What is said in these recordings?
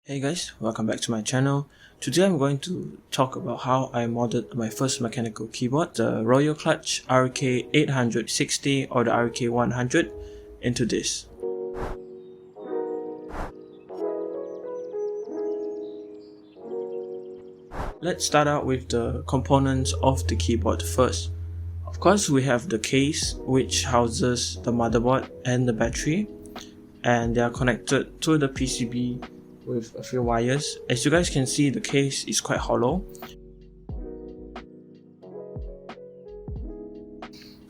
Hey guys, welcome back to my channel. Today I'm going to talk about how I modded my first mechanical keyboard, the Royal Kludge RK860 or the RK100 into this. Let's start out with the components of the keyboard first. Of course, we have the case which houses the motherboard and the battery, and they are connected to the PCB with a few wires. As you guys can see, the case is quite hollow.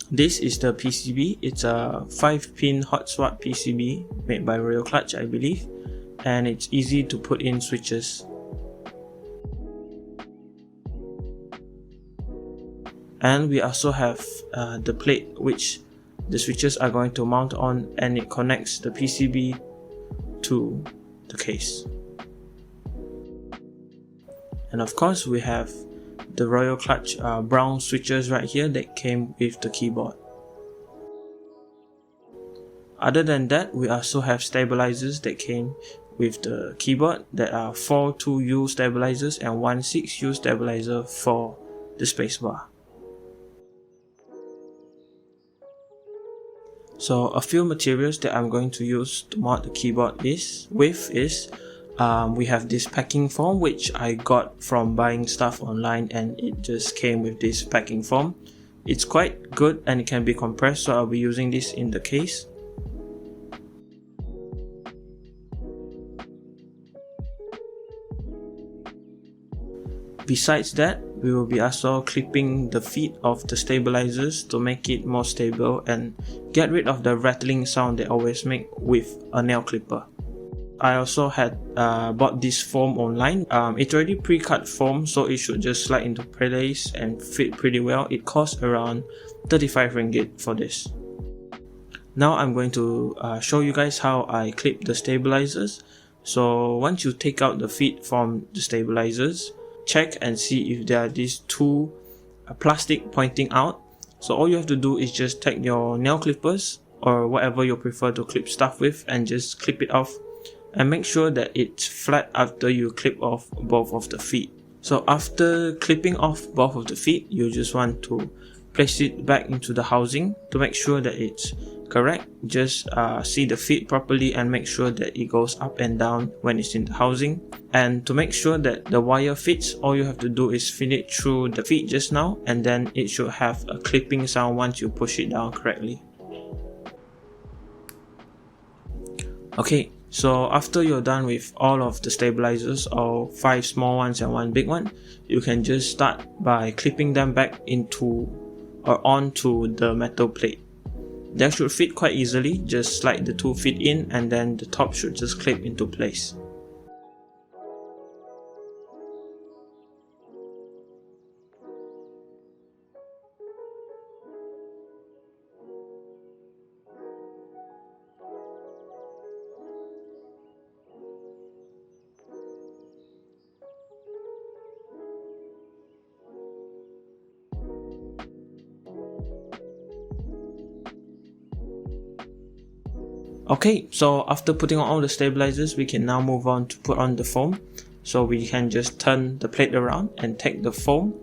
This is the PCB. It's a 5-pin hot swap PCB made by Royal Kludge, I believe, and it's easy to put in switches. And we also have the plate which the switches are going to mount on, and it connects the PCB to the case. And of course we have the Royal Kludge brown switches right here that came with the keyboard. Other than that, we also have stabilizers that came with the keyboard. That are 4 2U stabilizers and 1 6U stabilizer for the spacebar. So a few materials that I'm going to use to mod the keyboard is we have this packing foam which I got from buying stuff online, and it just came with this packing foam. It's quite good and it can be compressed, so I'll be using this in the case. Besides that, we will be also clipping the feet of the stabilizers to make it more stable and get rid of the rattling sound they always make with a nail clipper. I also had bought this foam online. It's already pre-cut foam, so it should just slide into place and fit pretty well. It costs around 35 ringgit for this. Now I'm going to show you guys how I clip the stabilizers. So once you take out the feet from the stabilizers, check and see if there are these two plastic pointing out. So all you have to do is just take your nail clippers or whatever you prefer to clip stuff with and just clip it off, and make sure that it's flat after you clip off both of the feet. So after clipping off both of the feet, you just want to place it back into the housing to make sure that it's correct. Just see the feet properly and make sure that it goes up and down when it's in the housing. And to make sure that the wire fits, all you have to do is feed it through the feet just now, and then it should have a clipping sound once you push it down correctly. Okay, so after you're done with all of the stabilizers, or 5 small ones and 1 big one, you can just start by clipping them back into or onto the metal plate. That should fit quite easily. Just slide the 2 feet in and then the top should just clip into place. Okay, so after putting on all the stabilizers, we can now move on to put on the foam. So we can just turn the plate around and take the foam,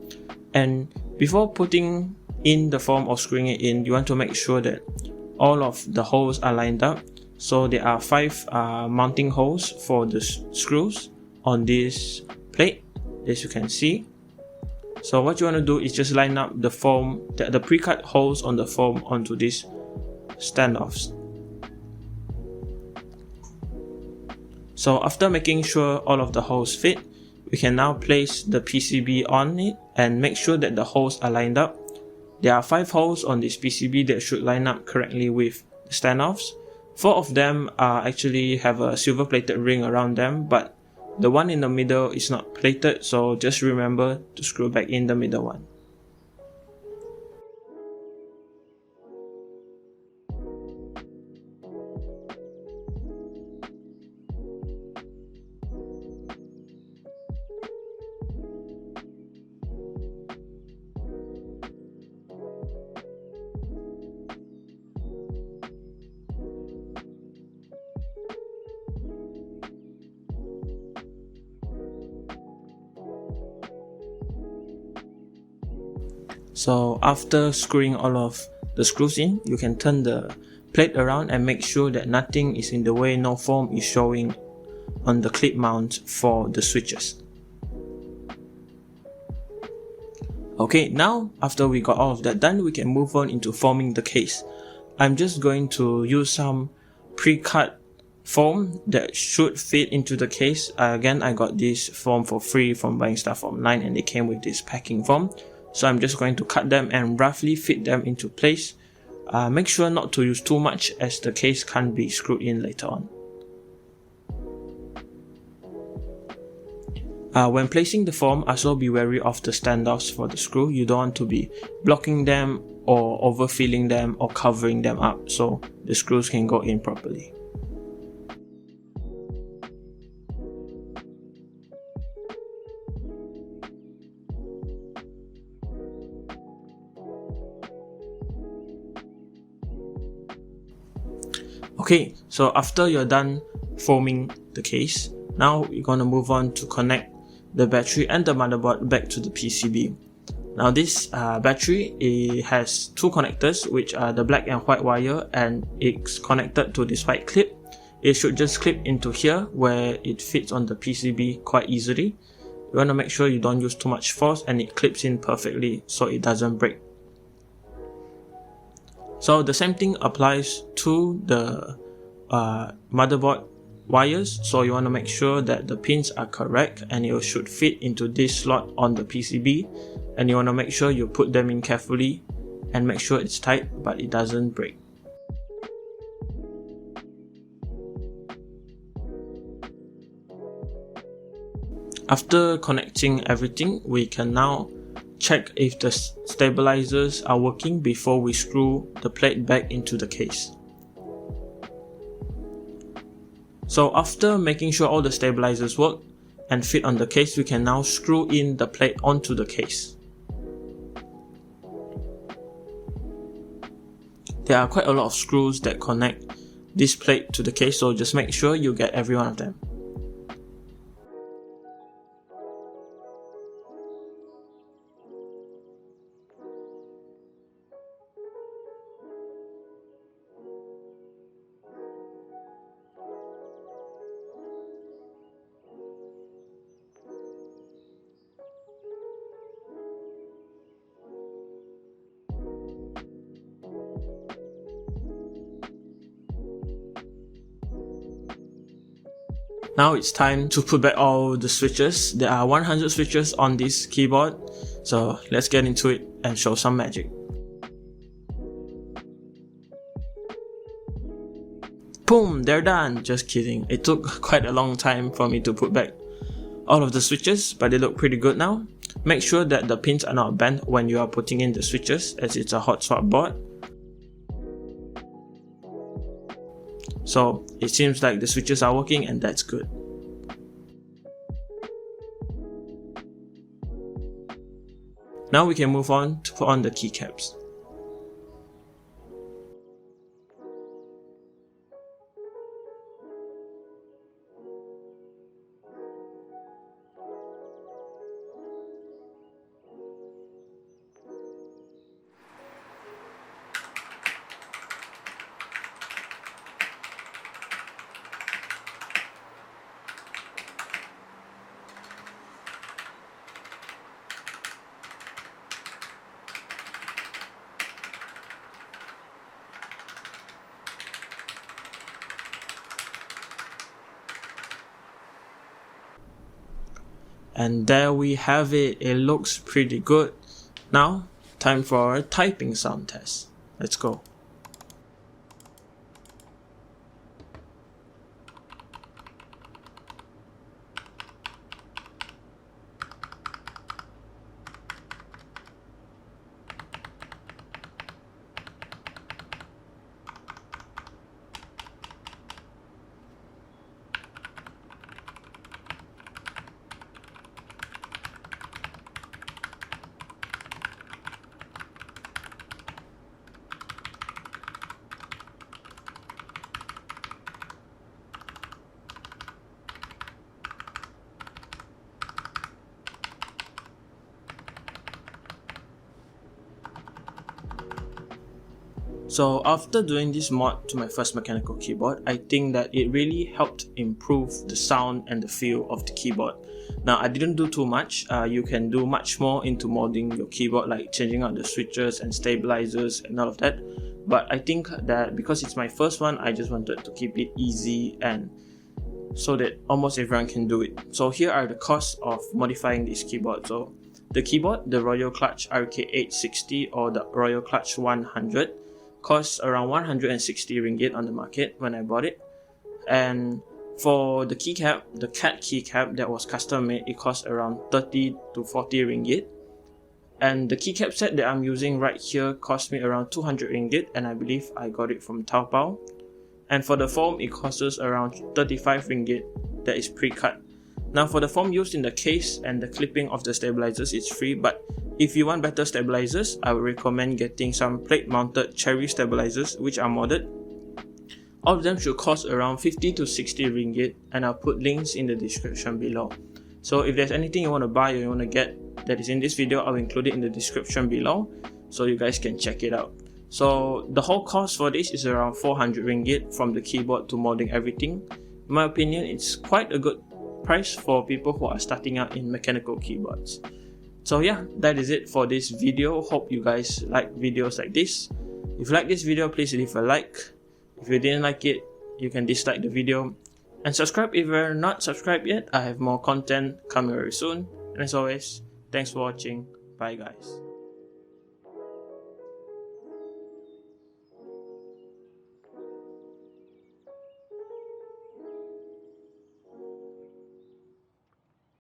and before putting in the foam or screwing it in, you want to make sure that all of the holes are lined up. So there are 5 mounting holes for the screws on this plate, as you can see. So what you want to do is just line up the foam, the pre-cut holes on the foam onto these standoffs. So after making sure all of the holes fit, we can now place the PCB on it and make sure that the holes are lined up. There are 5 holes on this PCB that should line up correctly with the standoffs. 4 of them actually have a silver plated ring around them, but the one in the middle is not plated, so just remember to screw back in the middle one. So after screwing all of the screws in, you can turn the plate around and make sure that nothing is in the way, no foam is showing on the clip mount for the switches. Okay, now after we got all of that done, we can move on into forming the case. I'm just going to use some pre-cut foam that should fit into the case. Again, I got this foam for free from buying stuff online, and they came with this packing foam. So I'm just going to cut them and roughly fit them into place. Make sure not to use too much, as the case can't be screwed in later on. When placing the foam, also be wary of the standoffs for the screw. You don't want to be blocking them or overfilling them or covering them up so the screws can go in properly. Okay, so after you're done foaming the case, now you're going to move on to connect the battery and the motherboard back to the PCB. Now this battery, it has two connectors, which are the black and white wire, and it's connected to this white clip. It should just clip into here where it fits on the PCB quite easily. You want to make sure you don't use too much force and it clips in perfectly so it doesn't break. So the same thing applies to the motherboard wires, so you want to make sure that the pins are correct and it should fit into this slot on the PCB, and you want to make sure you put them in carefully and make sure it's tight but it doesn't break. After connecting everything, we can now check if the stabilizers are working before we screw the plate back into the case. So after making sure all the stabilizers work and fit on the case, we can now screw in the plate onto the case. There are quite a lot of screws that connect this plate to the case, so just make sure you get every one of them. Now it's time to put back all the switches. There are 100 switches on this keyboard, so let's get into it and show some magic. Boom, they're done. Just kidding. It took quite a long time for me to put back all of the switches, but they look pretty good now. Make sure that the pins are not bent when you are putting in the switches, as it's a hot swap board. So it seems like the switches are working, and that's good. Now we can move on to put on the keycaps. And there we have it. It looks pretty good. Now, time for a typing sound test. Let's go. So after doing this mod to my first mechanical keyboard, I think that it really helped improve the sound and the feel of the keyboard. Now I didn't do too much. You can do much more into modding your keyboard, like changing out the switches and stabilizers and all of that. But I think that because it's my first one, I just wanted to keep it easy and so that almost everyone can do it. So here are the costs of modifying this keyboard. So the keyboard, the Royal Kludge RK100 or the Royal Kludge 100, costs around 160 ringgit on the market when I bought it. And for the keycap, the cat keycap that was custom made, it cost around 30 to 40 ringgit. And the keycap set that I'm using right here cost me around 200 ringgit, and I believe I got it from Taobao. And for the foam, it costs around 35 ringgit that is pre-cut. Now for the foam used in the case and the clipping of the stabilizers, it's free, but if you want better stabilizers, I would recommend getting some plate mounted cherry stabilizers which are modded. All of them should cost around 50 to 60 ringgit, and I'll put links in the description below. So if there's anything you want to buy or you want to get that is in this video, I'll include it in the description below so you guys can check it out. So the whole cost for this is around 400 ringgit from the keyboard to modding everything. In my opinion, it's quite a good price for people who are starting out in mechanical keyboards. So yeah, that is it for this video. Hope you guys like videos like this. If you like this video, please leave a like. If you didn't like it, you can dislike the video. And subscribe if you're not subscribed yet. I have more content coming very soon. And as always, thanks for watching. Bye guys.